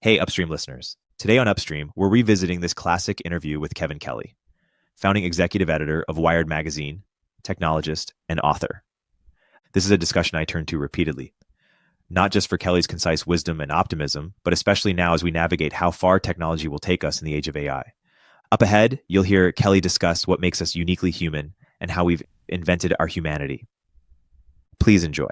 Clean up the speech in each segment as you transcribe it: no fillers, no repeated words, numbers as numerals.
Hey, Upstream listeners. Today on Upstream, we're revisiting this classic interview with Kevin Kelly, founding executive editor of Wired Magazine, technologist, and author. This is a discussion I turn to repeatedly, not just for Kelly's concise wisdom and optimism, but especially now as we navigate how far technology will take us in the age of AI. Up ahead, you'll hear Kelly discuss what makes us uniquely human and how we've invented our humanity. Please enjoy.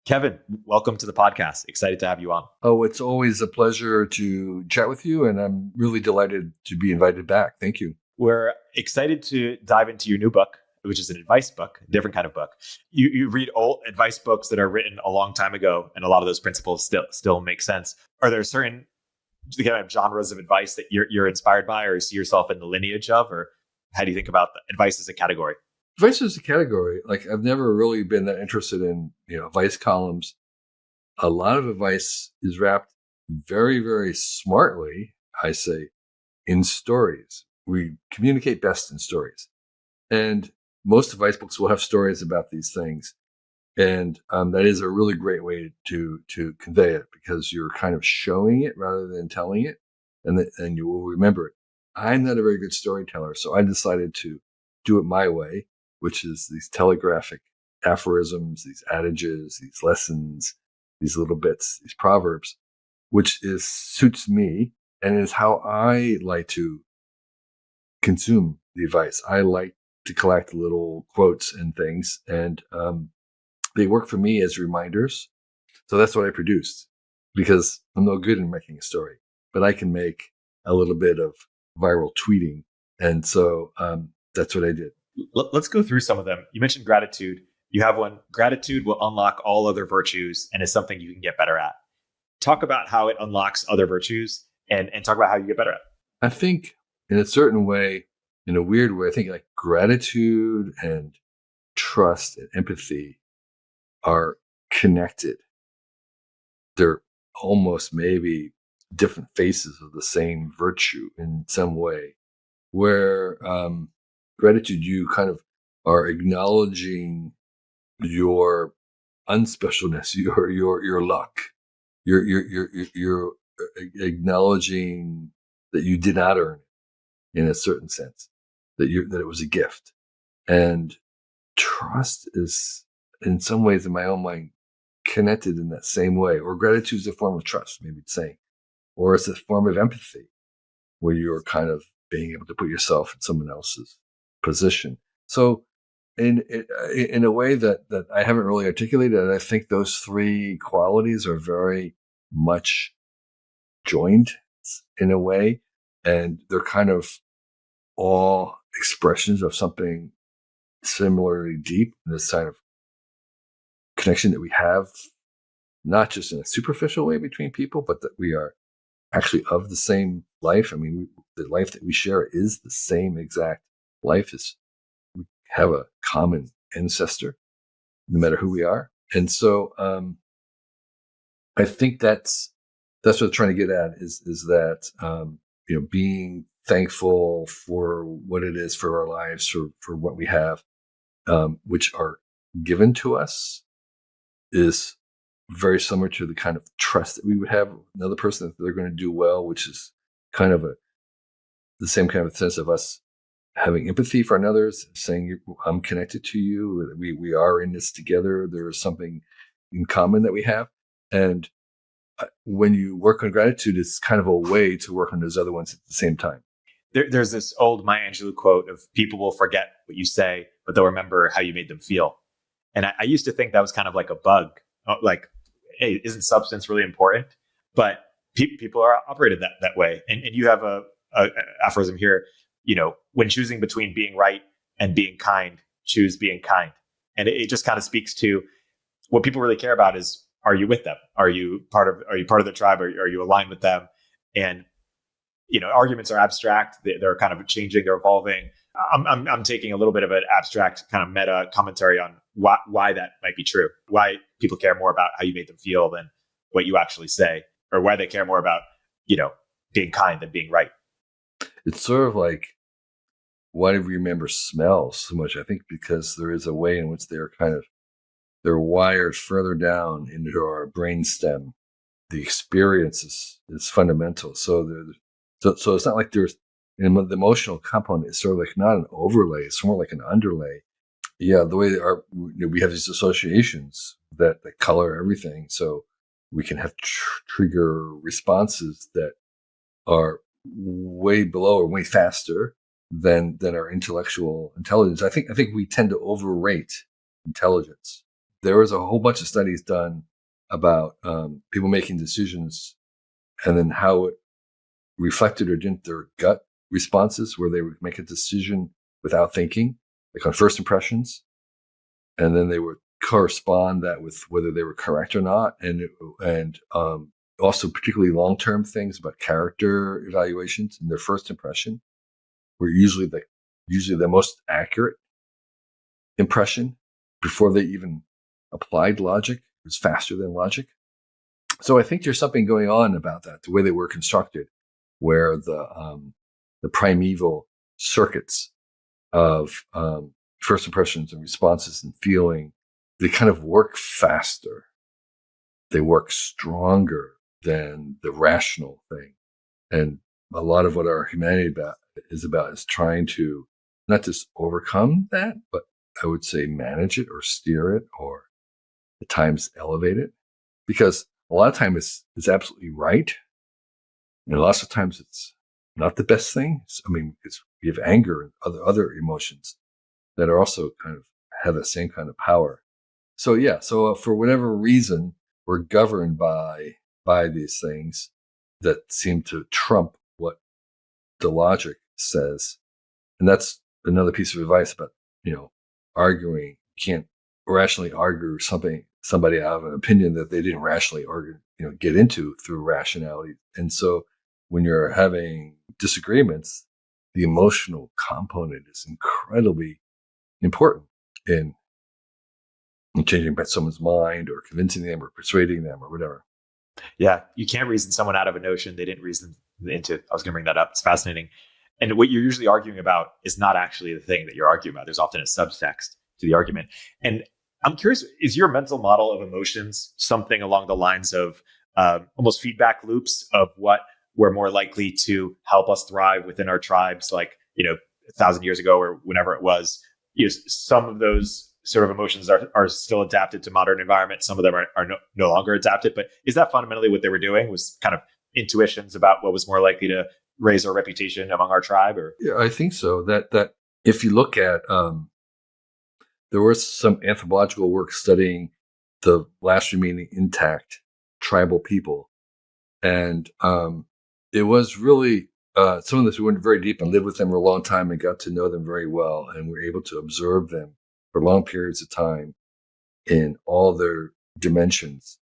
Kevin, welcome to the podcast. Excited to have you on. Oh, it's always a pleasure to chat with you, and I'm really delighted to be invited back. Thank you. We're excited to dive into your new book, which is an advice book, a different kind of book. You read old advice books that are written a long time ago, and a lot of those principles still make sense. Are there certain kind of genres of advice that you're inspired by or see yourself in the lineage of, or how do you think about advice as a category? Advice is a category. Like, I've never really been that interested in, advice columns. A lot of advice is wrapped very, very smartly, I say, in stories. We communicate best in stories. And most advice books will have stories about these things. And that is a really great way to convey it, because you're kind of showing it rather than telling it. And you will remember it. I'm not a very good storyteller, so I decided to do it my way, which is these telegraphic aphorisms, these adages, these lessons, these little bits, these proverbs, which suits me and is how I like to consume the advice. I like to collect little quotes and things, and they work for me as reminders. So that's what I produced, because I'm no good in making a story, but I can make a little bit of viral tweeting. And so that's what I did. Let's go through some of them. You mentioned gratitude. You have one. Gratitude will unlock all other virtues and is something you can get better at. Talk about how it unlocks other virtues and talk about how you get better at it. I think in a certain way, in a weird way, I think like gratitude and trust and empathy are connected. They're almost maybe different faces of the same virtue in some way, where gratitude, you kind of are acknowledging your unspecialness, your luck. You're acknowledging that you did not earn it in a certain sense, that it was a gift. And trust is, in some ways, in my own mind, connected in that same way. Or gratitude is a form of trust, maybe it's saying, or it's a form of empathy, where you're kind of being able to put yourself in someone else's position. So in a way that I haven't really articulated, I think those three qualities are very much joined in a way, and they're kind of all expressions of something similarly deep in this kind of connection that we have, not just in a superficial way between people, but that we are actually of the same life. I mean, the life that we share is the same exact life. We have a common ancestor, no matter who we are. And so I think that's what I'm trying to get at, is that being thankful for what it is, for our lives, for what we have, which are given to us, is very similar to the kind of trust that we would have another person that they're going to do well, which is kind of the same kind of sense of us having empathy for others, saying, I'm connected to you. We are in this together. There is something in common that we have. And when you work on gratitude, it's kind of a way to work on those other ones at the same time. There's this old Maya Angelou quote of people will forget what you say, but they'll remember how you made them feel. And I used to think that was kind of like a bug. Like, hey, isn't substance really important? But people are operated that way. And you have a aphorism here, when choosing between being right and being kind, choose being kind. And it just kind of speaks to what people really care about is, are you with them? Are you part of the tribe? Are you aligned with them? And, arguments are abstract. They're kind of changing, they're evolving. I'm taking a little bit of an abstract kind of meta commentary on why that might be true, why people care more about how you made them feel than what you actually say, or why they care more about being kind than being right. It's sort of like, why do we remember smells so much? I think because there is a way in which they're wired further down into our brainstem. The experience is fundamental. So it's not like there's the emotional component is sort of like not an overlay. It's more like an underlay. Yeah, the way we have these associations that color everything, so we can have trigger responses that are way below or way faster than our intellectual intelligence. I think we tend to overrate intelligence. There was a whole bunch of studies done about people making decisions and then how it reflected or didn't their gut responses, where they would make a decision without thinking, like on first impressions, and then they would correspond that with whether they were correct or not, and also particularly long-term things about character evaluations in their first impression were usually the most accurate impression before they even applied logic. It was faster than logic. So I think there's something going on about that, the way they were constructed, where the primeval circuits of first impressions and responses and feeling, they kind of work faster. They work stronger than the rational thing. And a lot of what our humanity is trying to not just overcome that, but I would say manage it or steer it or at times elevate it. Because a lot of times it's absolutely right. And lots of times it's not the best thing. Because we have anger and other emotions that are also kind of have the same kind of power. So yeah, for whatever reason, we're governed by these things that seem to trump what the logic says. And that's another piece of advice about, arguing. You can't rationally argue somebody out of an opinion that they didn't rationally argue, get into through rationality. And so when you're having disagreements, the emotional component is incredibly important in changing someone's mind or convincing them or persuading them or whatever. Yeah, you can't reason someone out of a notion they didn't reason into. I was going to bring that up. It's fascinating. And what you're usually arguing about is not actually the thing that you're arguing about. There's often a subtext to the argument. And I'm curious, is your mental model of emotions something along the lines of almost feedback loops of what we're more likely to help us thrive within our tribes, like, 1,000 years ago or whenever it was? Some of those sort of emotions are still adapted to modern environments. Some of them are no longer adapted. But is that fundamentally what they were doing, was kind of intuitions about what was more likely to raise our reputation among our tribe? Or yeah, I think so. That if you look at, there was some anthropological work studying the last remaining intact tribal people. And it was really, some of this, we went very deep and lived with them for a long time and got to know them very well. And were able to observe them for long periods of time in all their dimensions.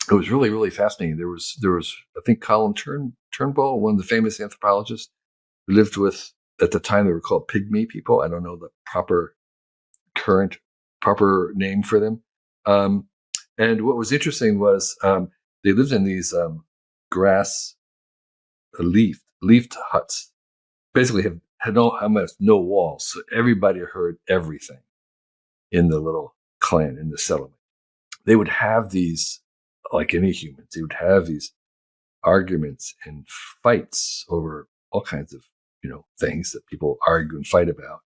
It was really, really fascinating. There was, I think, Colin Turnbull, one of the famous anthropologists, who lived with, at the time, they were called pygmy people. I don't know the proper name for them. And what was interesting was they lived in these grass leafed huts. Basically, had no walls, so everybody heard everything in the little clan, in the settlement. They would have these, like any humans, they would have these arguments and fights over all kinds of things that people argue and fight about,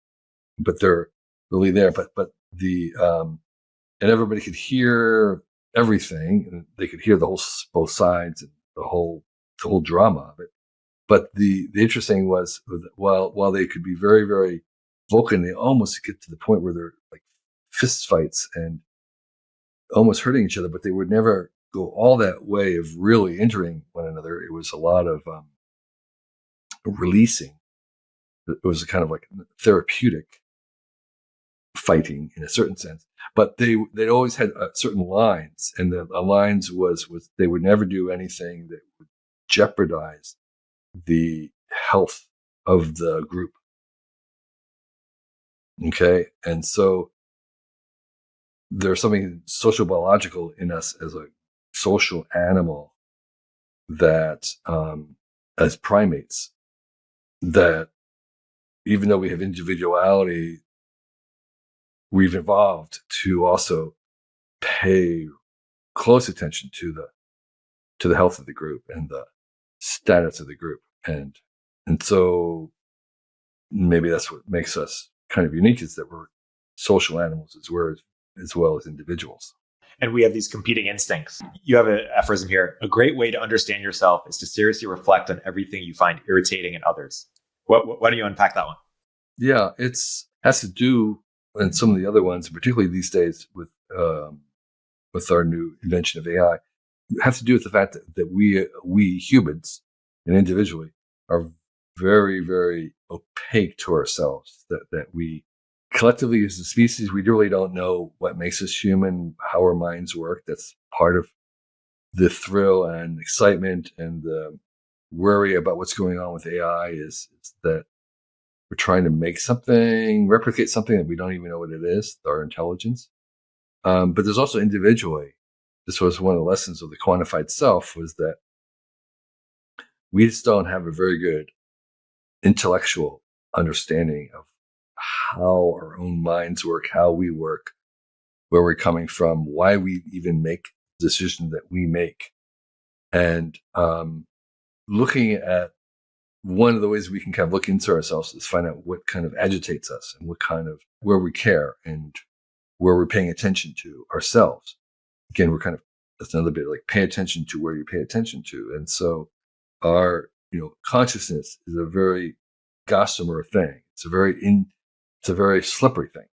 but they're really there. But the and everybody could hear everything, and they could hear both sides and the whole drama of it. But the interesting was that while they could be very, very vocal, they almost get to the point where they're like fist fights and almost hurting each other, but they would never go all that way of really injuring one another. It was a lot of releasing. It was a kind of like therapeutic fighting in a certain sense. But they always had certain lines, and the lines was they would never do anything that would jeopardize the health of the group. Okay, and so there's something social biological in us as a social animal that as primates, that even though we have individuality, we've evolved to also pay close attention to the health of the group and the status of the group. And so maybe that's what makes us kind of unique, is that we're social animals as well as individuals. And we have these competing instincts. You have an aphorism here: a great way to understand yourself is to seriously reflect on everything you find irritating in others. Why don't you unpack that one? Yeah, has to do, and some of the other ones, particularly these days with our new invention of AI, have to do with the fact that we humans and individually are very, very opaque to ourselves. That we collectively as a species, we really don't know what makes us human, how our minds work. That's part of the thrill and excitement and the worry about what's going on with AI is that we're trying to make something, replicate something that we don't even know what it is, our intelligence. But there's also individually, this was one of the lessons of the quantified self, was that we just don't have a very good intellectual understanding of how our own minds work, how we work, where we're coming from, why we even make decisions that we make. And looking at one of the ways we can kind of look into ourselves is find out what kind of agitates us and where we care and where we're paying attention to ourselves. Again, that's another bit like pay attention to where you pay attention to. And so our, consciousness is a very gossamer thing. It's a very slippery thing.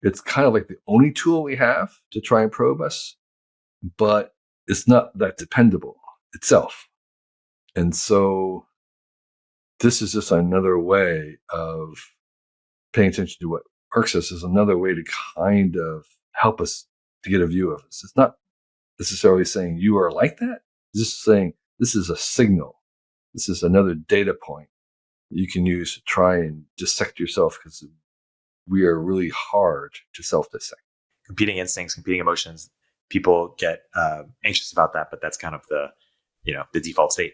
It's kind of like the only tool we have to try and probe us, but it's not that dependable itself. And so this is just another way of paying attention to what irks us, is another way to kind of help us to get a view of us. It's not necessarily saying you are like that. It's just saying this is a signal. This is another data point you can use to try and dissect yourself, because we are really hard to self-dissect. Competing instincts, competing emotions. People get anxious about that, but that's kind of the default state.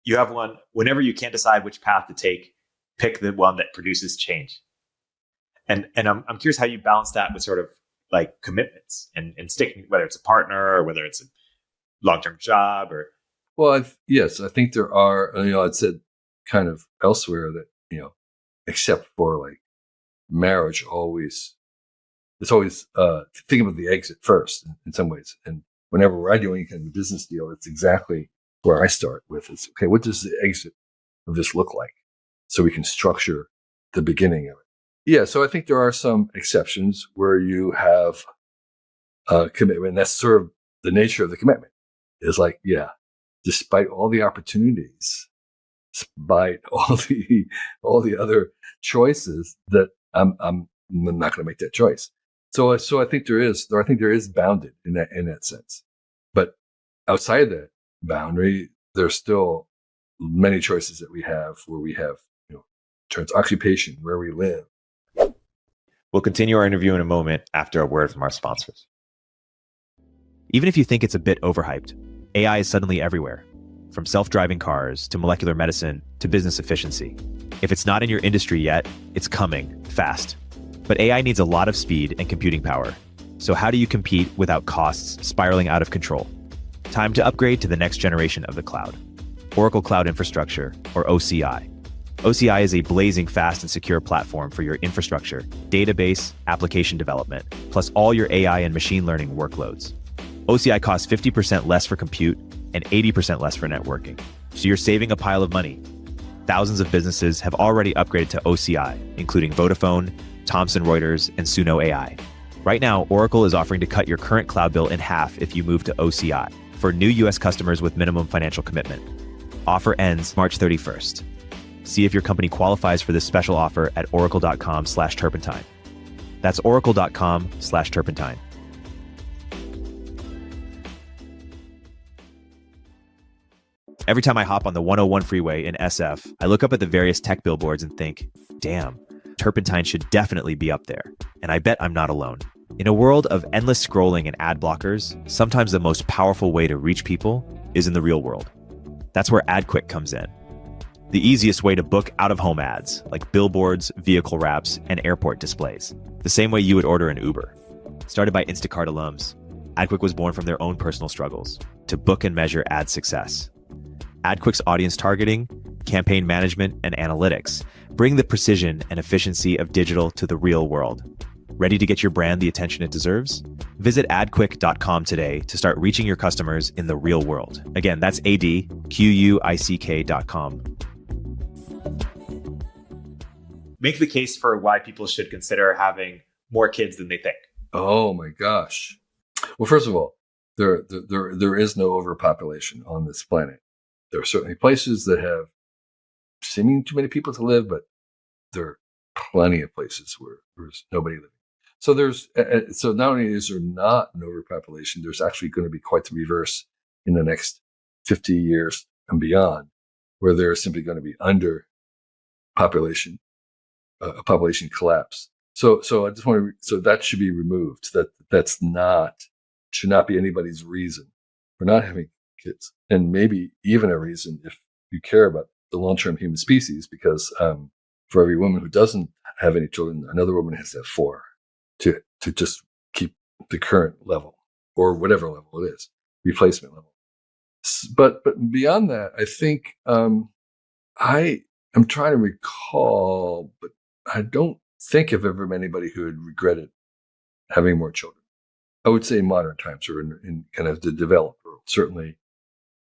You have one: whenever you can't decide which path to take, pick the one that produces change. And I'm curious how you balance that with sort of like commitments and sticking, whether it's a partner or whether it's a long-term job or. Well, yes, I think there are. I'd said kind of elsewhere that except for like marriage, it's always think about the exit first in some ways. And whenever I do any kind of business deal, it's exactly where I start with is, okay, what does the exit of this look like? So we can structure the beginning of it. Yeah, so I think there are some exceptions where you have a commitment, and that's sort of the nature of the commitment. Is like, yeah, despite all the opportunities, despite all the other choices, that I'm not going to make that choice. So I think there is bounded in that sense. But outside that boundary, there's still many choices that we have where we have, turns occupation, where we live. We'll continue our interview in a moment after a word from our sponsors. Even if you think it's a bit overhyped, AI is suddenly everywhere, from self-driving cars to molecular medicine to business efficiency. If it's not in your industry yet, it's coming fast. But AI needs a lot of speed and computing power. So how do you compete without costs spiraling out of control? Time to upgrade to the next generation of the cloud. Oracle Cloud Infrastructure, or OCI. OCI is a blazing fast and secure platform for your infrastructure, database, application development, plus all your AI and machine learning workloads. OCI costs 50% less for compute and 80% less for networking. So you're saving a pile of money. Thousands of businesses have already upgraded to OCI, including Vodafone, Thomson Reuters, and Suno AI. Right now, Oracle is offering to cut your current cloud bill in half if you move to OCI for new US customers with minimum financial commitment. Offer ends March 31st. See if your company qualifies for this special offer at oracle.com/turpentine. That's oracle.com/turpentine. Every time I hop on the 101 freeway in SF, I look up at the various tech billboards and think, damn, Turpentine should definitely be up there. And I bet I'm not alone. In a world of endless scrolling and ad blockers, sometimes the most powerful way to reach people is in the real world. That's where Adquick comes in. the easiest way to book out-of-home ads, like billboards, vehicle wraps, and airport displays, the same way you would order an Uber. Started by Instacart alums, Adquick was born from their own personal struggles to book and measure ad success. Adquick's audience targeting, campaign management, and analytics bring the precision and efficiency of digital to the real world. Ready to get your brand the attention it deserves? Visit adquick.com today to start reaching your customers in the real world. Again, that's adquick.com. Make the case for why people should consider having more kids than they think. Oh my gosh. Well, first of all, there is no overpopulation on this planet. There are certainly places that have seeming too many people to live, but there are plenty of places where there's nobody living. So so not only is there not an overpopulation, there's actually going to be quite the reverse in the next 50 years and beyond, where there's simply going to be underpopulation, a population collapse. So I just want to. So that should be removed. Should not be anybody's reason for not having kids, and maybe even a reason if you care about the long-term human species, because for every woman who doesn't have any children, another woman has to have 4 to just keep the current level or whatever level it is, replacement level. But beyond that, I think I am trying to recall, but I don't think of ever anybody who had regretted having more children. I would say in modern times or in kind of the developed world, certainly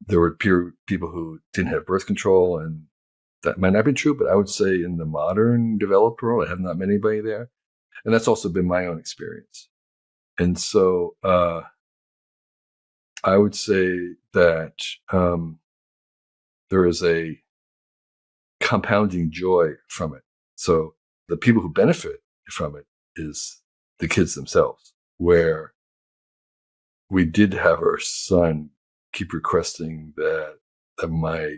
there were people who didn't have birth control, and that might not be true, but I would say in the modern developed world, I have not met anybody there. And that's also been my own experience. And so I would say that there is a compounding joy from it. So the people who benefit from it is the kids themselves, where we did have our son keep requesting that my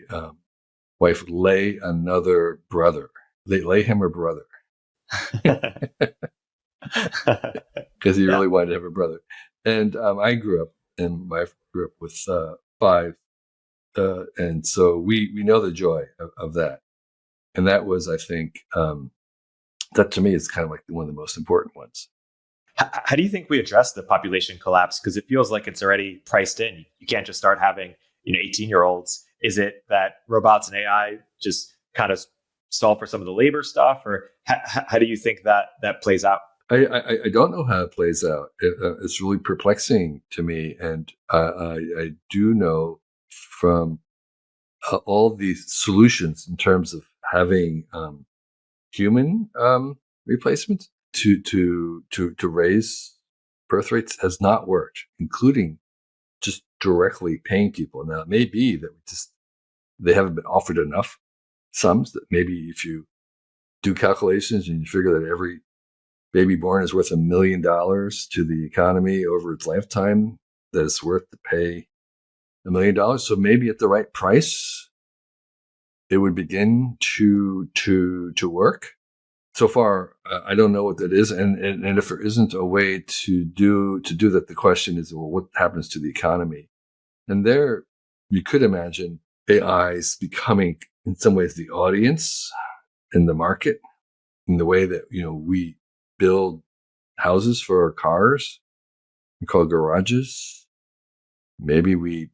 wife lay another brother. They lay him a brother. Because he really wanted to have a brother. And I grew up, and my wife grew up with 5. And so we know the joy of that. And that was, I think, that to me is kind of like one of the most important ones. How do you think we address the population collapse? Because it feels like it's already priced in. You can't just start having 18-year-olds. Is it that robots and AI just kind of solve for some of the labor stuff, or how do you think that plays out? I don't know how it plays out. It's really perplexing to me, and I do know from all these solutions in terms of having human replacements to raise birth rates has not worked, including just directly paying people. Now, it may be that they haven't been offered enough sums, that maybe if you do calculations and you figure that every baby born is worth $1 million to the economy over its lifetime, that it's worth to pay $1 million. So maybe at the right price, it would begin to work. So far, I don't know what that is, and if there isn't a way to do that, the question is, well, what happens to the economy? And there, you could imagine AIs becoming, in some ways, the audience in the market, in the way that we build houses for our cars and call garages. Maybe we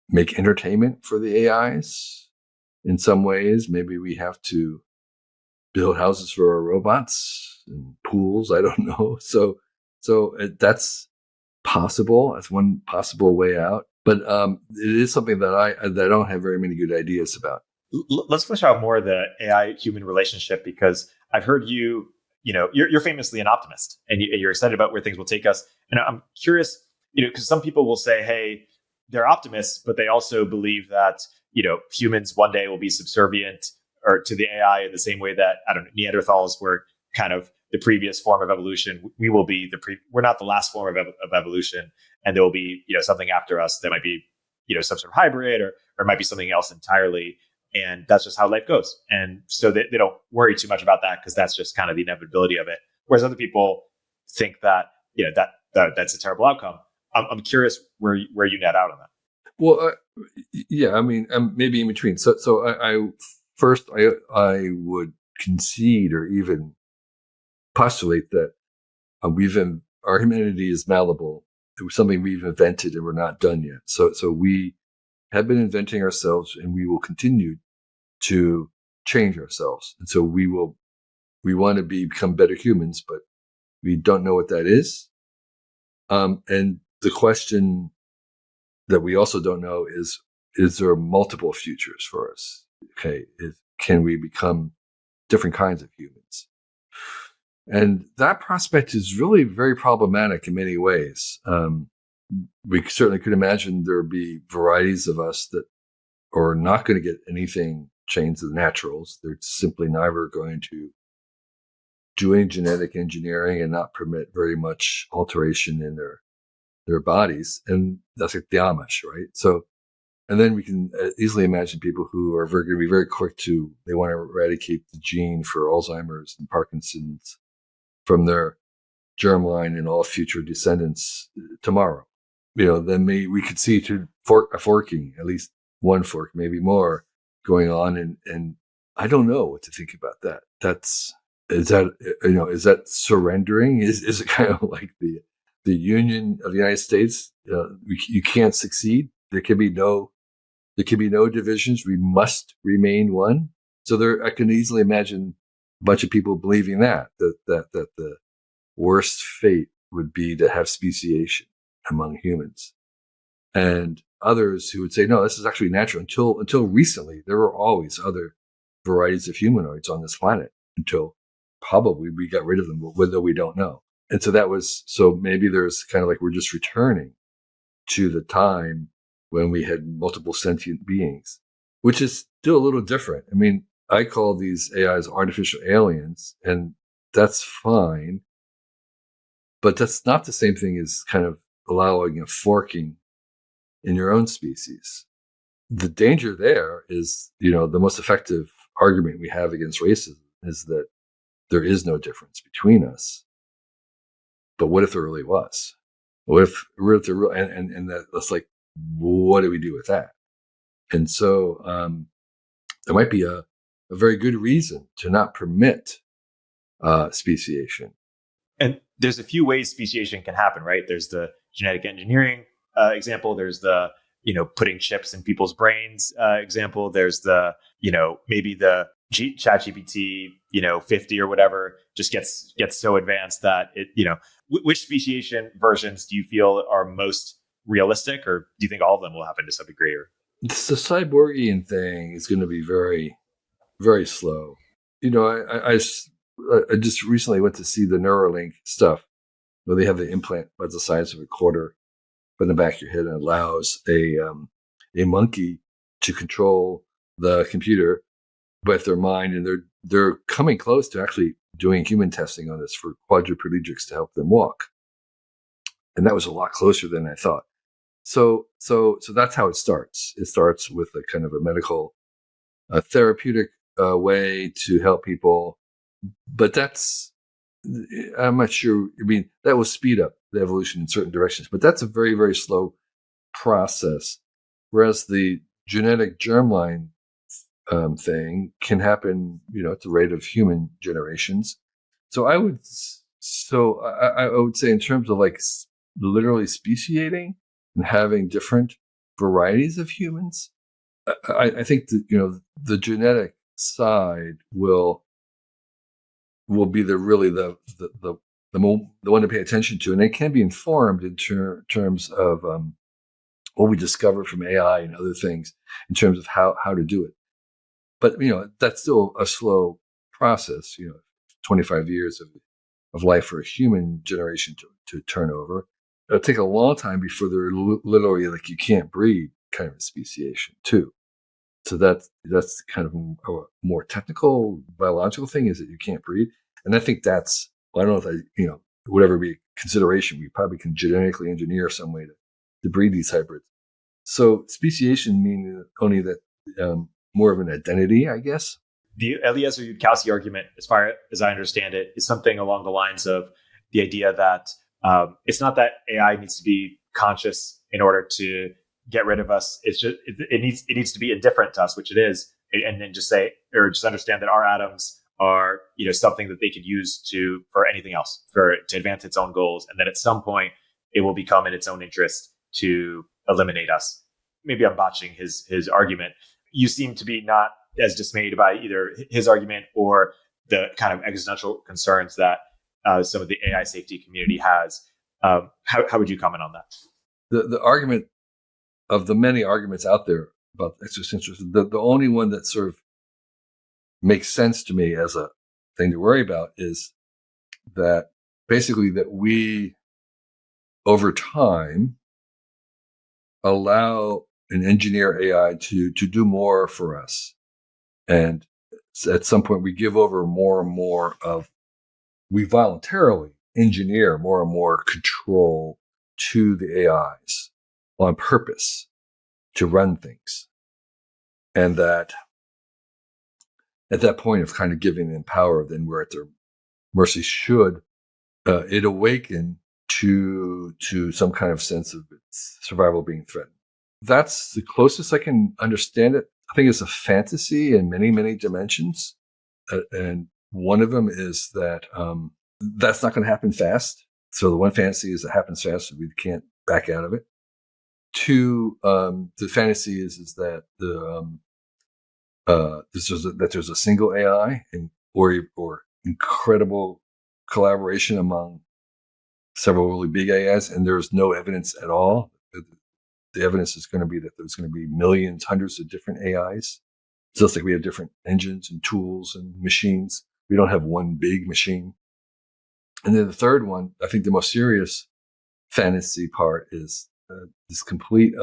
make entertainment for the AIs in some ways. Maybe we have to build houses for our robots and pools. I don't know. So that's possible. That's one possible way out. But it is something that I don't have very many good ideas about. Let's flesh out more the AI-human relationship, because I've heard you're famously an optimist, and you're excited about where things will take us. And I'm curious, because some people will say, hey, they're optimists, but they also believe that humans one day will be subservient or to the AI in the same way that, I don't know, Neanderthals were kind of the previous form of evolution. We will be we're not the last form of evolution, and there will be something after us that might be some sort of hybrid, or it might be something else entirely. And that's just how life goes. And so they don't worry too much about that, because that's just kind of the inevitability of it. Whereas other people think that that's a terrible outcome. I'm curious where you net out on that. Well, Yeah, I mean, maybe in between. So I would concede or even postulate that our humanity is malleable. It was something we've invented and we're not done yet. So we have been inventing ourselves, and we will continue to change ourselves. And so we want to become better humans, but we don't know what that is. And the question that we also don't know is there multiple futures for us? Okay. Can we become different kinds of humans? And that prospect is really very problematic in many ways. We certainly could imagine there would be varieties of us that are not going to get anything changed to the naturals. They're simply never going to do any genetic engineering and not permit very much alteration in their bodies. And that's like the Amish, right? So, and then we can easily imagine people who are going to be very quick they want to eradicate the gene for Alzheimer's and Parkinson's from their germline and all future descendants tomorrow. Then we could see a forking, at least one fork, maybe more going on. And I don't know what to think about that. Is that surrendering? Is it kind of like the Union of the United States? You can't succeed. There can be no divisions. We must remain one. So I can easily imagine a bunch of people believing that the worst fate would be to have speciation among humans, and others who would say, no, this is actually natural. Until recently, there were always other varieties of humanoids on this planet until probably we got rid of them, whether we don't know. And so maybe there's kind of like we're just returning to the time when we had multiple sentient beings, which is still a little different. I mean, I call these AIs artificial aliens, and that's fine, but that's not the same thing as kind of allowing a forking in your own species. The danger there is, the most effective argument we have against racism is that there is no difference between us. But what if there really was? What if there really, and that's like, what do we do with that? And so there might be a very good reason to not permit speciation. And there's a few ways speciation can happen, right? There's the genetic engineering example. There's the, putting chips in people's brains example. There's the, maybe the ChatGPT, 50 or whatever just gets so advanced that it, which speciation versions do you feel are most realistic, or do you think all of them will happen to some degree? Or the cyborgian thing is going to be very, very slow. I just recently went to see the Neuralink stuff, where they have the implant about the size of a quarter in the back of your head, and allows a monkey to control the computer with their mind, and they're coming close to actually doing human testing on this for quadriplegics to help them walk. And that was a lot closer than I thought. So that's how it starts. It starts with a kind of a medical, therapeutic way to help people. But I'm not sure. I mean, that will speed up the evolution in certain directions, but that's a very, very slow process. Whereas the genetic germline thing can happen, at the rate of human generations. So I would say, in terms of like literally speciating and having different varieties of humans, I think that the genetic side will be the one to pay attention to, and it can be informed in terms of what we discover from AI and other things in terms of how to do it. But that's still a slow process. 25 years of life for a human generation to turn over. It'll take a long time before they're literally like you can't breed kind of a speciation too. So that's kind of a more technical biological thing, is that you can't breed. And I think I don't know if whatever be consideration, we probably can genetically engineer some way to breed these hybrids. So speciation means only that more of an identity, I guess. The Eliezer Yudkowsky argument, as far as I understand it, is something along the lines of the idea that it's not that AI needs to be conscious in order to get rid of us. It's just it needs to be indifferent to us, which it is, and then just say, or just understand that our atoms are, something that they could use for anything else, to advance its own goals, and that at some point it will become in its own interest to eliminate us. Maybe I'm botching his argument. You seem to be not as dismayed by either his argument or the kind of existential concerns that some of the AI safety community has. How would you comment on that? The argument of the many arguments out there about existentialism, the only one that sort of makes sense to me as a thing to worry about is that basically that we, over time, allow an engineer AI to do more for us. And at some point we give over more and more we voluntarily engineer more and more control to the AIs on purpose to run things. And that at that point of kind of giving them power, then we're at their mercy should it awaken to some kind of sense of its survival being threatened. That's the closest I can understand it. I think it's a fantasy in many, many dimensions. And one of them is that that's not going to happen fast. So the one fantasy is it happens fast, so we can't back out of it. Two, the fantasy is that there's a single AI or incredible collaboration among several really big AIs, and there's no evidence at all. The evidence is going to be that there's going to be millions, hundreds of different AIs. Just like we have different engines and tools and machines, we don't have one big machine. And then the third one, I think the most serious fantasy part is this complete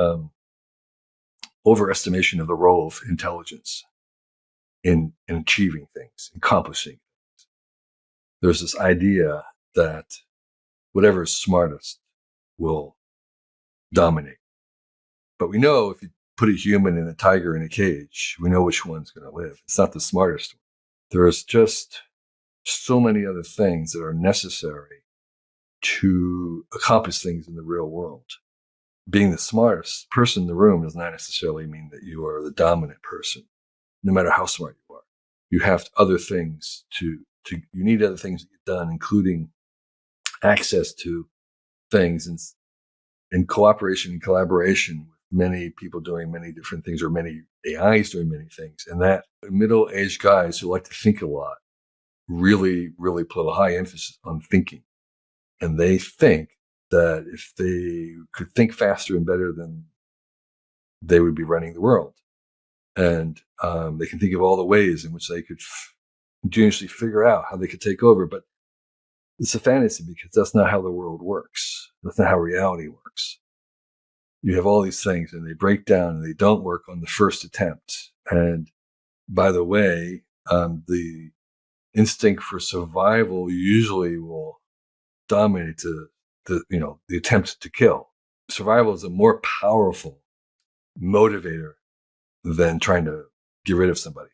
overestimation of the role of intelligence in achieving things, accomplishing things. There's this idea that whatever is smartest will dominate. But we know if you put a human and a tiger in a cage, we know which one's going to live. It's not the smartest one. There's just so many other things that are necessary to accomplish things in the real world. Being the smartest person in the room does not necessarily mean that you are the dominant person, no matter how smart you are. You have other things you need other things to get done, including access to things and cooperation and collaboration with many people doing many different things, or many AIs doing many things. And that middle-aged guys who like to think a lot really, really put a high emphasis on thinking. And they think that if they could think faster and better, then they would be running the world. And they can think of all the ways in which they could continuously figure out how they could take over. But it's a fantasy, because that's not how the world works. That's not how reality works. You have all these things and they break down and they don't work on the first attempt. And by the way, the instinct for survival usually will dominate the attempt to kill. Survival is a more powerful motivator than trying to get rid of somebody.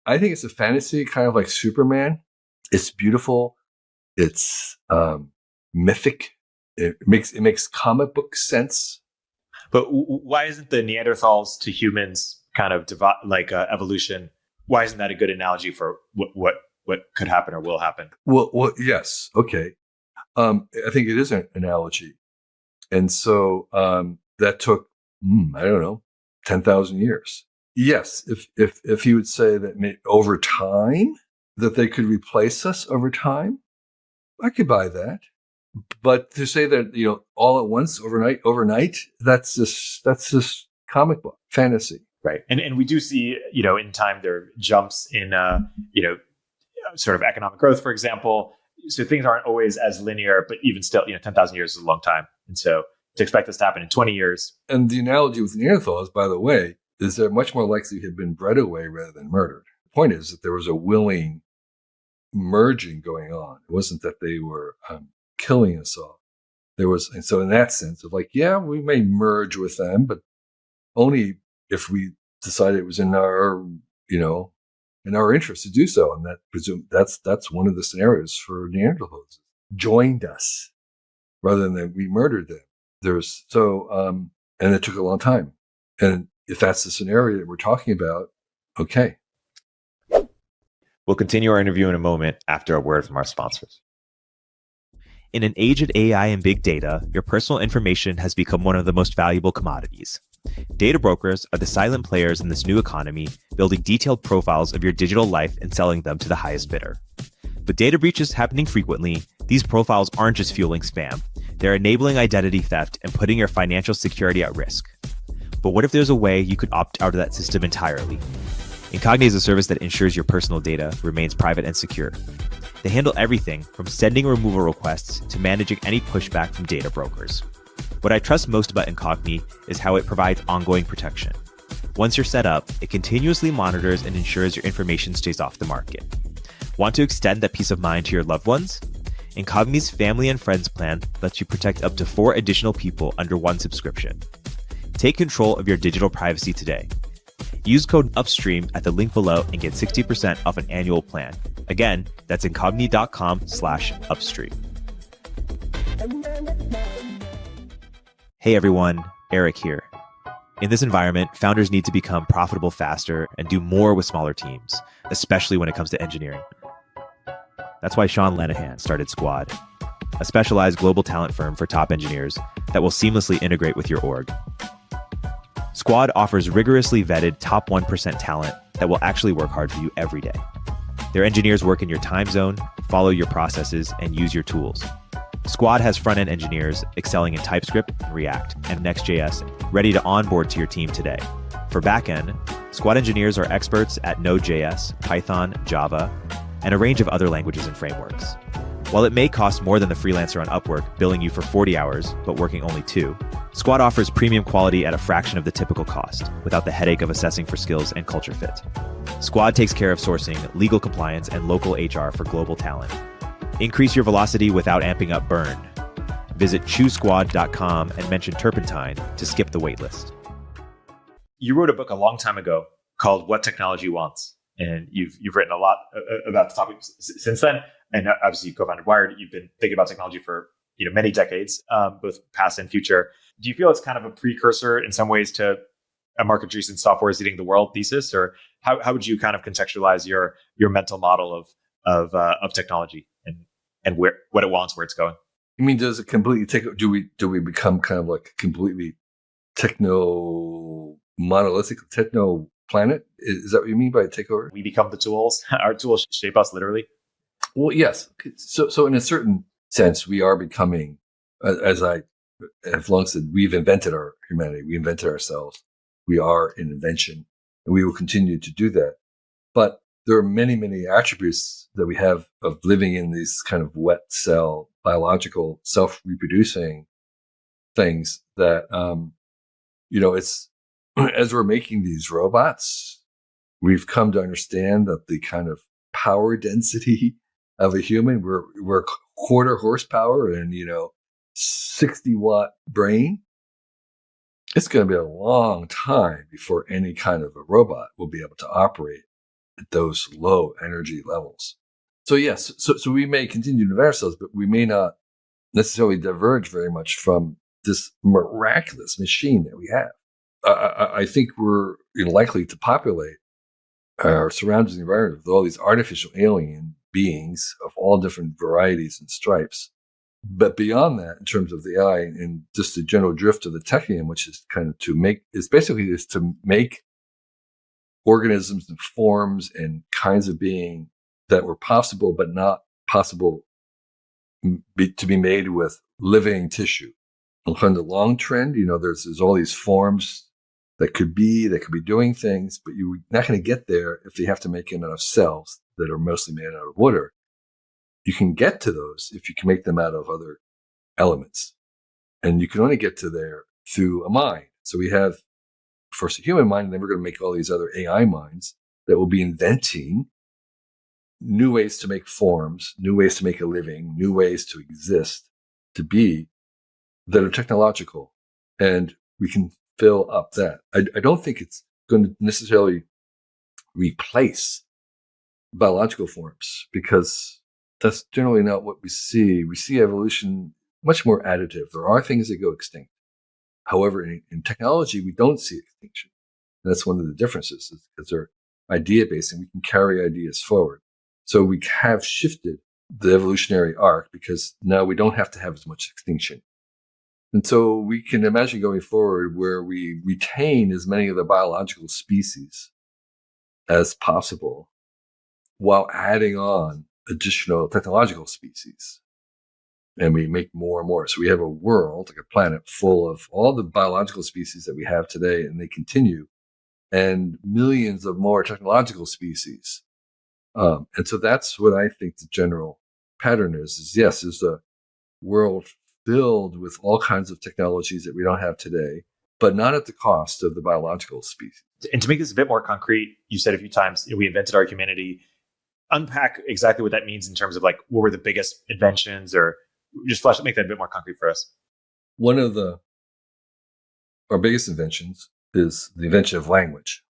I think it's a fantasy, kind of like Superman. It's beautiful. It's mythic. It makes comic book sense. But why isn't the Neanderthals to humans kind of evolution? Why isn't that a good analogy for what could happen or will happen? Well, yes, okay. I think it is an analogy, and so that took 10,000 years. Yes, if you would say that over time that they could replace us over time, I could buy that. But to say that, all at once, overnight, that's just comic book fantasy. Right. And we do see, in time, there are jumps in, sort of economic growth, for example. So things aren't always as linear, but even still, 10,000 years is a long time. And so to expect this to happen in 20 years. And the analogy with Neanderthals, by the way, is they're much more likely to have been bred away rather than murdered. The point is that there was a willing merging going on. It wasn't that they were killing us all. There was, and so in that sense of we may merge with them, but only if we decided it was in our interest to do so. And that's one of the scenarios for Neanderthals. Joined us rather than that we murdered them. And it took a long time. And if that's the scenario that we're talking about, okay. We'll continue our interview in a moment after a word from our sponsors. In an age of AI and big data, your personal information has become one of the most valuable commodities. Data brokers are the silent players in this new economy, building detailed profiles of your digital life and selling them to the highest bidder. With data breaches happening frequently, these profiles aren't just fueling spam. They're enabling identity theft and putting your financial security at risk. But what if there's a way you could opt out of that system entirely? Incogni is a service that ensures your personal data remains private and secure. They handle everything from sending removal requests to managing any pushback from data brokers. What I trust most about Incogni is how it provides ongoing protection. Once you're set up, it continuously monitors and ensures your information stays off the market. Want to extend that peace of mind to your loved ones? Incogni's Family and Friends plan lets you protect up to 4 additional people under one subscription. Take control of your digital privacy today. Use code Upstream at the link below and get 60% off an annual plan. Again, that's incogni.com/upstream. Hey everyone, Erik here. In this environment, founders need to become profitable faster and do more with smaller teams, especially when it comes to engineering. That's why Sean Lenihan started Squad, a specialized global talent firm for top engineers that will seamlessly integrate with your org. Squad offers rigorously vetted top 1% talent that will actually work hard for you every day. Their engineers work in your time zone, follow your processes, and use your tools. Squad has front-end engineers excelling in TypeScript, React, and Next.js ready to onboard to your team today. For back-end, Squad engineers are experts at Node.js, Python, Java, and a range of other languages and frameworks. While it may cost more than the freelancer on Upwork billing you for 40 hours, but working only 2, Squad offers premium quality at a fraction of the typical cost, without the headache of assessing for skills and culture fit. Squad takes care of sourcing, legal compliance, and local HR for global talent. Increase your velocity without amping up burn. Visit choosesquad.com and mention Turpentine to skip the waitlist. You wrote a book a long time ago called What Technology Wants, and you've written a lot about the topic since then. And obviously, you co-founded Wired. You've been thinking about technology for many decades, both past and future. Do you feel it's kind of a precursor in some ways to a market-adjacent software is eating the world thesis, or how would you kind of contextualize your mental model of technology and what it wants, where it's going? You mean, does it completely take? Do we become kind of like a completely monolithic techno planet? Is that what you mean by takeover? We become the tools. Our tools shape us literally. Well, yes. So in a certain sense, we are becoming, as I have long said, we've invented our humanity. We invented ourselves. We are an invention, and we will continue to do that. But there are many, many attributes that we have of living in these kind of wet cell, biological, self-reproducing things that, it's, as we're making these robots, we've come to understand that the kind of power density of a human, we're quarter horsepower and, 60-watt brain. It's going to be a long time before any kind of a robot will be able to operate at those low energy levels. So yes, so we may continue to invent ourselves, but we may not necessarily diverge very much from this miraculous machine that we have. I think we're likely to populate our surrounding environment with all these artificial alien beings of all different varieties and stripes. But beyond that, in terms of the AI and just the general drift of the technium, which is kind of to make organisms and forms and kinds of being that were possible, but not possible to be made with living tissue. And on the long trend, there's all these forms that could be doing things, but you're not going to get there if they have to make enough cells that are mostly made out of water. You can get to those if you can make them out of other elements. And you can only get to there through a mind. So we have first a human mind, and then we're going to make all these other AI minds that will be inventing new ways to make forms, new ways to make a living, new ways to exist, to be, that are technological. And we can fill up that. I don't think it's going to necessarily replace biological forms, because that's generally not what we see. We see evolution much more additive. There are things that go extinct. However, in technology, we don't see extinction. And that's one of the differences, is because they're idea-based and we can carry ideas forward. So we have shifted the evolutionary arc because now we don't have to have as much extinction. And so we can imagine going forward where we retain as many of the biological species as possible while adding on additional technological species. And we make more and more. So we have a world, like a planet, full of all the biological species that we have today, and they continue, and millions of more technological species. And so that's what I think the general pattern is yes, is a world filled with all kinds of technologies that we don't have today, but not at the cost of the biological species. And to make this a bit more concrete, you said a few times, we invented our humanity. Unpack exactly what that means in terms of like, what were the biggest inventions, or just make that a bit more concrete for us. One of our biggest inventions is the invention of language,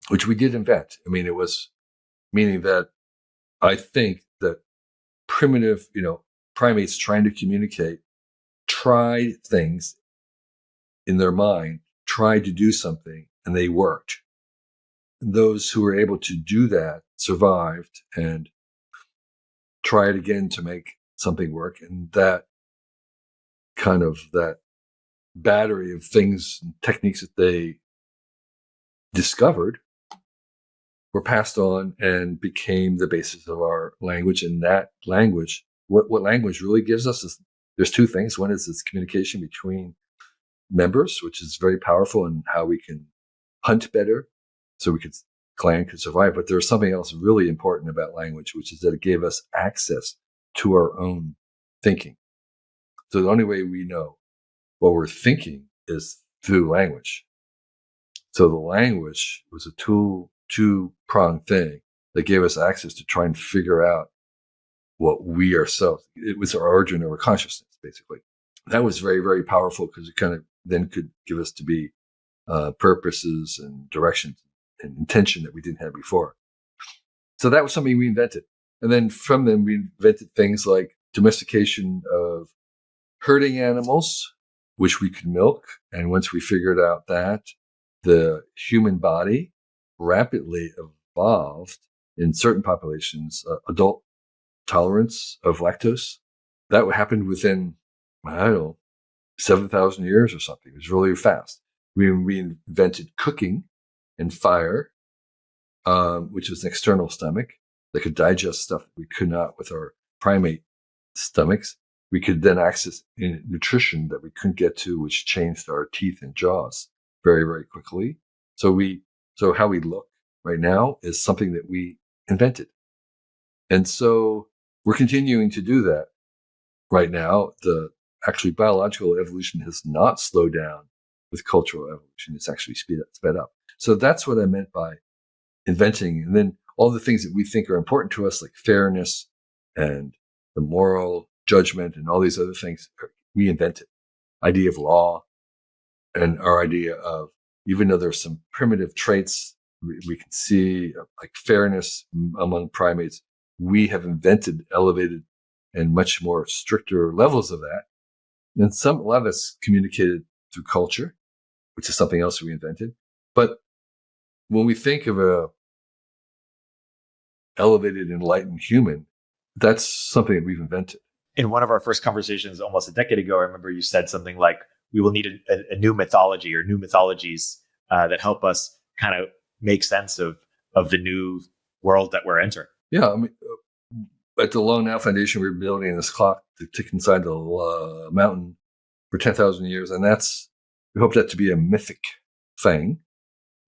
which we did invent. I mean, it was meaning that I think that primitive, primates trying to communicate tried things in their mind, tried to do something, and they worked. And those who were able to do that survived and tried again to make something work. And that battery of things and techniques that they discovered were passed on and became the basis of our language. And that language, what language really gives us is there's two things. One is this communication between members, which is very powerful, and how we can hunt better so clan could survive. But there's something else really important about language, which is that it gave us access to our own thinking. So the only way we know what we're thinking is through language. So the language was a two-pronged thing that gave us access to try and figure out what we ourselves. It was our origin of our consciousness, basically. That was very, very powerful because it kind of then could give us to be purposes and directions and intention that we didn't have before. So that was something we invented. And then from them, we invented things like domestication of herding animals, which we could milk. And once we figured out that, the human body rapidly evolved in certain populations, adult tolerance of lactose. That happened within, 7,000 years or something. It was really fast. We invented cooking and fire, which was an external stomach that could digest stuff we could not with our primate stomachs. We could then access nutrition that we couldn't get to, which changed our teeth and jaws very, very quickly. So how we look right now is something that we invented. And so we're continuing to do that right now. Actually, biological evolution has not slowed down with cultural evolution. It's actually sped up. So that's what I meant by inventing. And then all the things that we think are important to us, like fairness and the moral judgment and all these other things, we invented. Idea of law and our idea of, even though there's some primitive traits we can see, like fairness among primates, we have invented elevated and much more stricter levels of that. And a lot of it's communicated through culture, which is something else we invented. But when we think of a elevated, enlightened human, that's something that we've invented. In one of our first conversations almost a decade ago, I remember you said something like, we will need a new mythology or new mythologies that help us kind of make sense of the new world that we're entering. Yeah, I mean, at the Long Now Foundation, we're building this clock to tick inside the mountain for 10,000 years. And we hope that to be a mythic thing,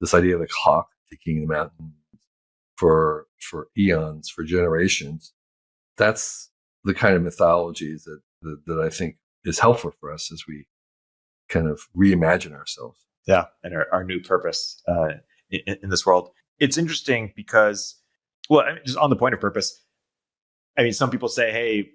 this idea of the clock ticking the mountain for eons, for generations. That's the kind of mythologies that I think is helpful for us as we kind of reimagine ourselves. Yeah, and our new purpose in this world. It's interesting because, just on the point of purpose, I mean, some people say, hey,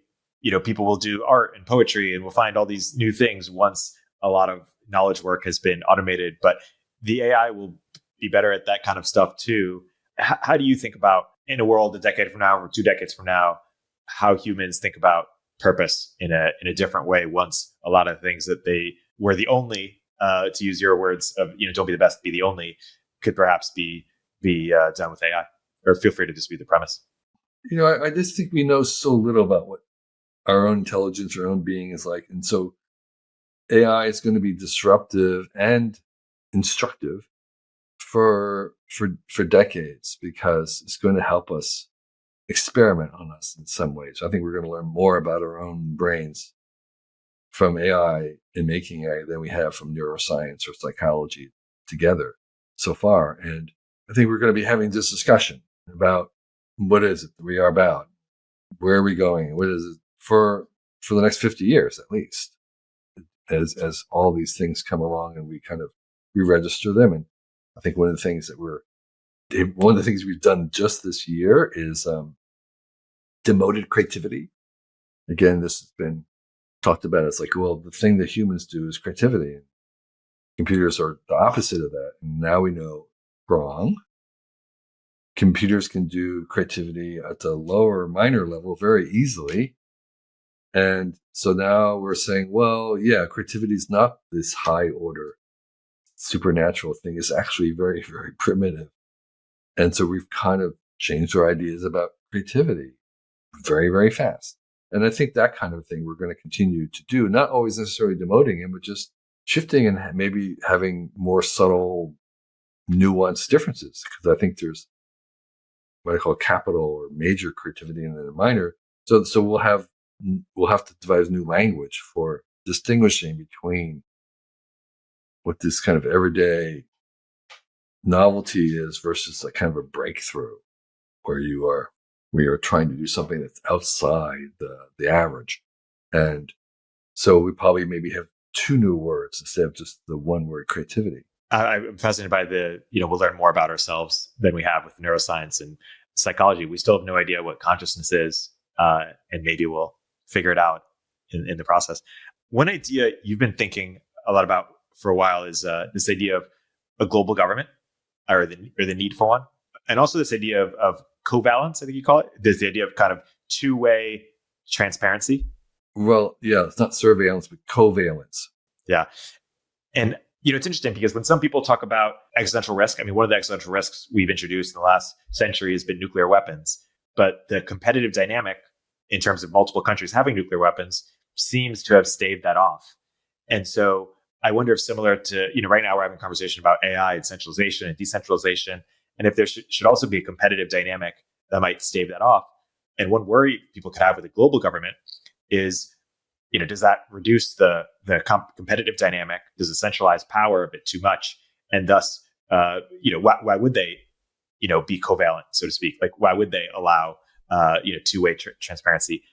people will do art and poetry and we'll find all these new things once a lot of knowledge work has been automated, but the AI will be better at that kind of stuff too. How do you think about, in a world a decade from now or 2 decades from now, how humans think about purpose in a different way once a lot of things that they were the only to use your words of, don't be the best, be the only, could perhaps be done with AI. Or feel free to dispute the premise. I just think we know so little about what our own intelligence, our own being is like. And so AI is going to be disruptive and instructive for decades, because it's going to help us experiment on us in some ways. I think we're going to learn more about our own brains from AI and making AI than we have from neuroscience or psychology together so far. And I think we're going to be having this discussion about what is it that we are about, where are we going, what is it for the next 50 years at least, as all these things come along and we kind of re-register them. And I think one of the things we've done just this year is demoted creativity. Again, this has been talked about. It's like, well, the thing that humans do is creativity, and computers are the opposite of that. And now we know wrong. Computers can do creativity at the lower minor level very easily. And so now we're saying, well, yeah, creativity is not this high order supernatural thing. It's actually very, very primitive. And so we've kind of changed our ideas about creativity very, very fast. And I think that kind of thing we're going to continue to do, not always necessarily demoting him, but just shifting and maybe having more subtle, nuanced differences. Because I think there's what I call capital or major creativity and then minor. So we'll have to devise new language for distinguishing between what this kind of everyday novelty is versus a kind of a breakthrough where we are trying to do something that's outside the average. And so we probably maybe have two new words instead of just the one word creativity. I'm fascinated by we'll learn more about ourselves than we have with neuroscience and psychology. We still have no idea what consciousness is, and maybe we'll figure it out in the process. One idea you've been thinking a lot about for a while is this idea of a global government, or the need for one, and also this idea of covalence, I think you call it. There's the idea of kind of two-way transparency. Well, yeah, it's not surveillance, but covalence. Yeah. And it's interesting because when some people talk about existential risk, I mean, one of the existential risks we've introduced in the last century has been nuclear weapons. But the competitive dynamic in terms of multiple countries having nuclear weapons seems to have staved that off. And so I wonder if, similar to, right now we're having a conversation about AI and centralization and decentralization, and if there should also be a competitive dynamic that might stave that off. And one worry people could have with a global government is, does that reduce the competitive dynamic? Does it centralize power a bit too much? And thus, why would they, be covalent, so to speak? Like, why would they allow, two-way transparency?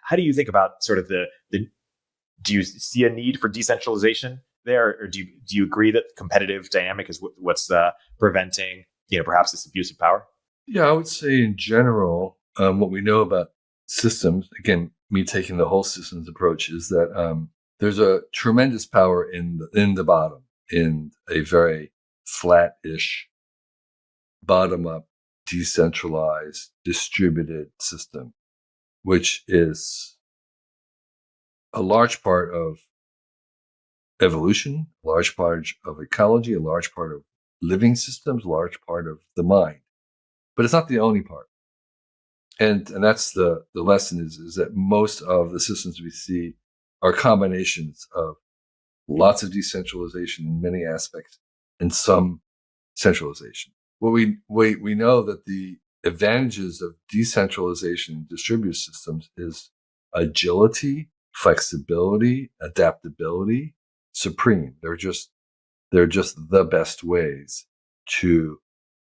How do you think about sort of do you see a need for decentralization there? Or do you agree that the competitive dynamic is what's preventing, perhaps this abuse of power? Yeah, I would say in general, what we know about systems, again, me taking the whole systems approach, is that there's a tremendous power in the bottom, in a very flat-ish, bottom-up, decentralized, distributed system, which is a large part of evolution, a large part of ecology, a large part of living systems, a large part of the mind. But it's not the only part. And that's the lesson is that most of the systems we see are combinations of lots of decentralization in many aspects and some centralization. What we know that the advantages of decentralization in distributed systems is agility, flexibility, adaptability, supreme. They're just the best ways to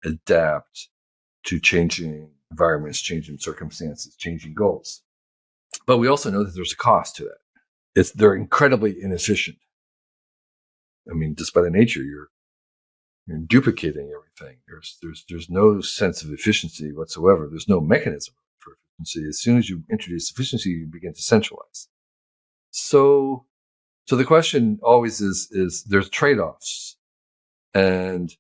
adapt to changing environments, changing circumstances, changing goals. But we also know that there's a cost to that. They're incredibly inefficient. I mean, just by the nature, you're duplicating everything. There's no sense of efficiency whatsoever. There's no mechanism for efficiency. As soon as you introduce efficiency, you begin to centralize. So the question always is there's trade-offs, and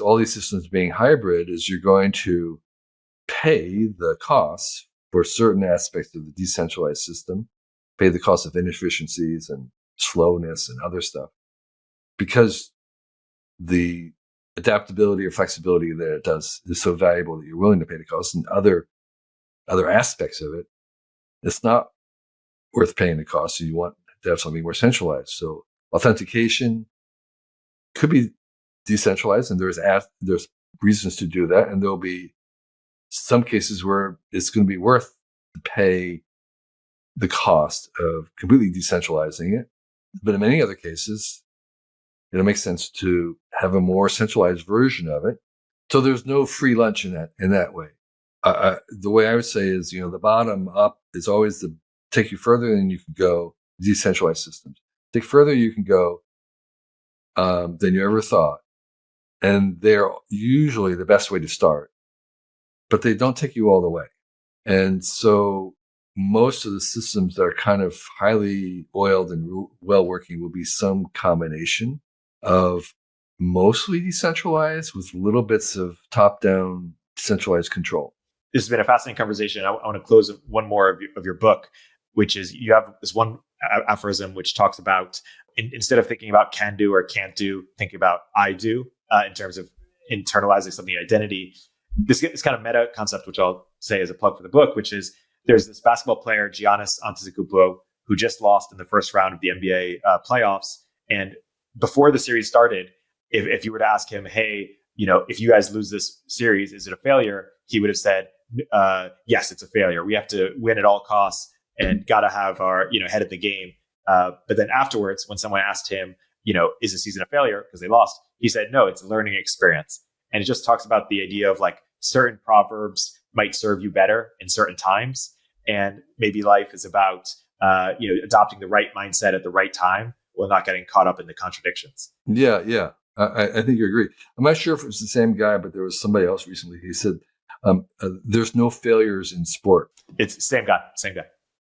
all these systems being hybrid is you're going to pay the costs for certain aspects of the decentralized system, pay the cost of inefficiencies and slowness and other stuff. because the adaptability or flexibility that it does is so valuable that you're willing to pay the cost, and other aspects of it, it's not worth paying the cost. So you want to have something more centralized. So authentication could be decentralized, and there's reasons to do that. And there'll be some cases where it's going to be worth to pay the cost of completely decentralizing it. But in many other cases, it makes sense to have a more centralized version of it. So there's no free lunch in that way. The way I would say is, the bottom up is always the take you further than you can go. Decentralized systems take further you can go than you ever thought, and they're usually the best way to start. But they don't take you all the way, and so most of the systems that are kind of highly oiled and well working will be some combination of mostly decentralized with little bits of top-down centralized control. This has been a fascinating conversation. I want to close with one more of your book, which is you have this one aphorism which talks about instead of thinking about can do or can't do, thinking about I do in terms of internalizing something identity. This kind of meta concept, which I'll say as a plug for the book, which is there's this basketball player, Giannis Antetokounmpo, who just lost in the first round of the NBA playoffs. And before the series started, if you were to ask him, hey, if you guys lose this series, is it a failure? He would have said, yes, it's a failure. We have to win at all costs and got to have our, head of the game. But then afterwards, when someone asked him, is the season a failure because they lost? He said, no, it's a learning experience. And it just talks about the idea of like certain proverbs might serve you better in certain times. And maybe life is about, adopting the right mindset at the right time while not getting caught up in the contradictions. Yeah. I think you agree. I'm not sure if it was the same guy, but there was somebody else recently. He said, there's no failures in sport. It's the same guy.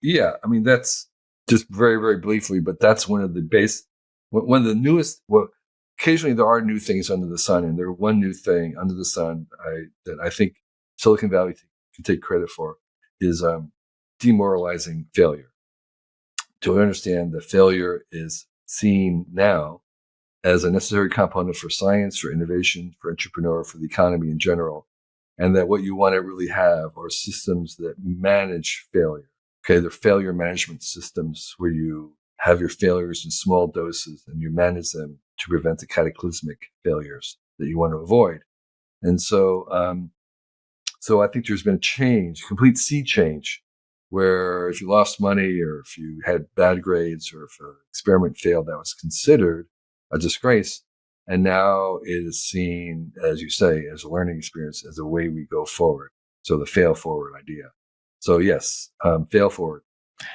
Yeah. I mean, that's just very, very briefly, but that's one of the newest, occasionally there are new things under the sun, and there's one new thing under the sun that I think Silicon Valley can take credit for is demoralizing failure. To understand that failure is seen now as a necessary component for science, for innovation, for entrepreneur, for the economy in general, and that what you want to really have are systems that manage failure. Okay, they're failure management systems where you have your failures in small doses and you manage them to prevent the cataclysmic failures that you want to avoid. And so, so I think there's been a change, complete sea change, where if you lost money or if you had bad grades or if an experiment failed, that was considered a disgrace. And now it is seen, as you say, as a learning experience, as a way we go forward. So the fail forward idea. So yes, fail forward.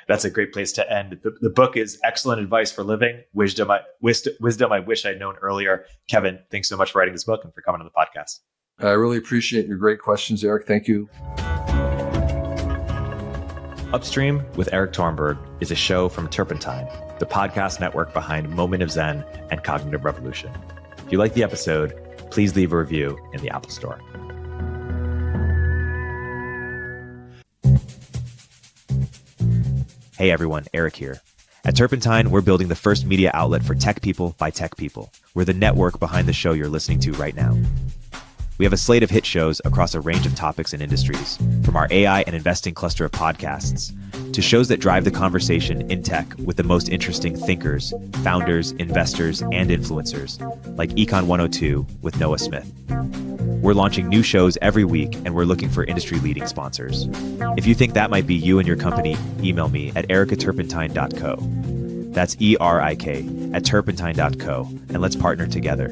That's a great place to end. The book is excellent advice for living, wisdom I wish I'd known earlier. Kevin, thanks so much for writing this book and for coming on the podcast. I really appreciate your great questions, Erik. Thank you. Upstream with Erik Torenberg is a show from Turpentine, the podcast network behind Moment of Zen and Cognitive Revolution. If you like the episode, please leave a review in the Apple Store. Hey everyone, Erik here. At Turpentine, we're building the first media outlet for tech people by tech people. We're the network behind the show you're listening to right now. We have a slate of hit shows across a range of topics and industries, from our AI and investing cluster of podcasts to shows that drive the conversation in tech with the most interesting thinkers, founders, investors, and influencers, like Econ 102 with Noah Smith. We're launching new shows every week, and we're looking for industry-leading sponsors. If you think that might be you and your company, email me at ericaturpentine.co. That's ERIK at turpentine.co, and let's partner together.